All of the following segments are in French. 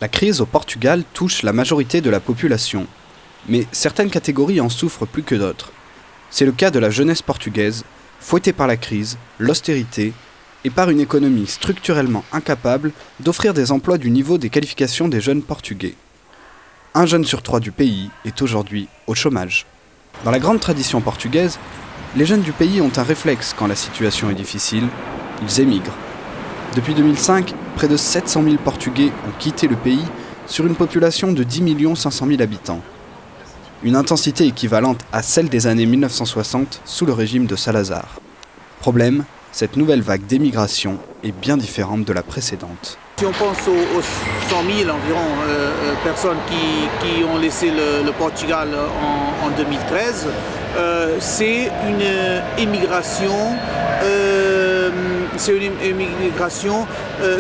La crise au Portugal touche la majorité de la population, mais certaines catégories en souffrent plus que d'autres. C'est le cas de la jeunesse portugaise, fouettée par la crise, l'austérité et par une économie structurellement incapable d'offrir des emplois du niveau des qualifications des jeunes portugais. Un jeune sur 3 du pays est aujourd'hui au chômage. Dans la grande tradition portugaise, les jeunes du pays ont un réflexe quand la situation est difficile, ils émigrent. Depuis 2005, près de 700 000 Portugais ont quitté le pays sur une population de 10 500 000 habitants. Une intensité équivalente à celle des années 1960 sous le régime de Salazar. Problème, cette nouvelle vague d'émigration est bien différente de la précédente. Si on pense aux 100 000 environ personnes qui ont laissé le Portugal en 2013, c'est une immigration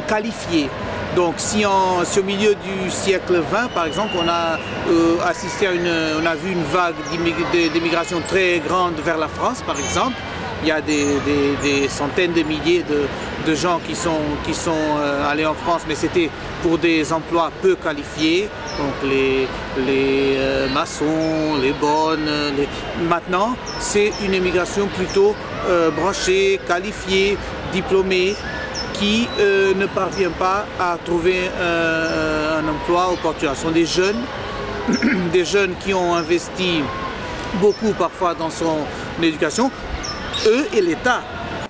qualifiée. Donc si au milieu du siècle XX, par exemple, on a on a vu une vague d'immigration très grande vers la France, par exemple. Il y a des centaines de milliers de gens qui sont allés en France, mais c'était pour des emplois peu qualifiés, donc les maçons, les bonnes. Maintenant, c'est une immigration plutôt branchée, qualifiée, diplômée, qui ne parvient pas à trouver un emploi au Portugal. Ce sont des jeunes qui ont investi beaucoup parfois dans son éducation, eux et l'État.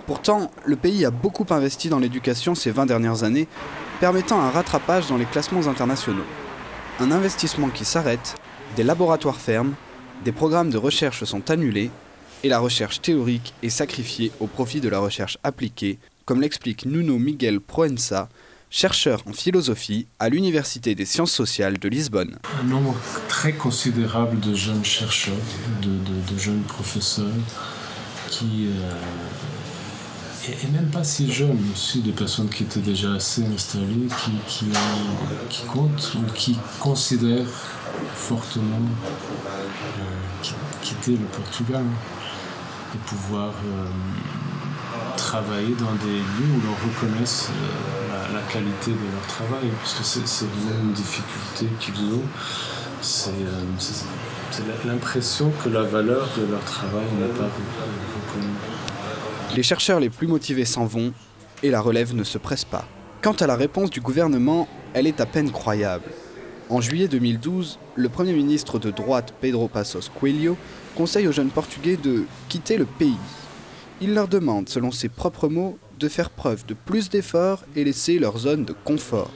Pourtant, le pays a beaucoup investi dans l'éducation ces 20 dernières années, permettant un rattrapage dans les classements internationaux. Un investissement qui s'arrête, des laboratoires ferment, des programmes de recherche sont annulés, et la recherche théorique est sacrifiée au profit de la recherche appliquée, comme l'explique Nuno Miguel Proença, chercheur en philosophie à l'Université des sciences sociales de Lisbonne. Un nombre très considérable de jeunes chercheurs, de jeunes professeurs, et même pas si jeunes aussi, des personnes qui étaient déjà assez installées, qui comptent ou qui considèrent fortement quitter le Portugal et pouvoir travailler dans des lieux où l'on reconnaisse la qualité de leur travail, puisque c'est vraiment une difficulté qu'ils ont. C'est l'impression que la valeur de leur travail n'est pas reconnue. Les chercheurs les plus motivés s'en vont et la relève ne se presse pas. Quant à la réponse du gouvernement, elle est à peine croyable. En juillet 2012, le Premier ministre de droite Pedro Passos Coelho conseille aux jeunes Portugais de quitter le pays. Il leur demande, selon ses propres mots, de faire preuve de plus d'efforts et laisser leur zone de confort.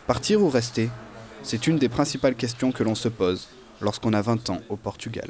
Partir ou rester ? C'est une des principales questions que l'on se pose lorsqu'on a 20 ans au Portugal.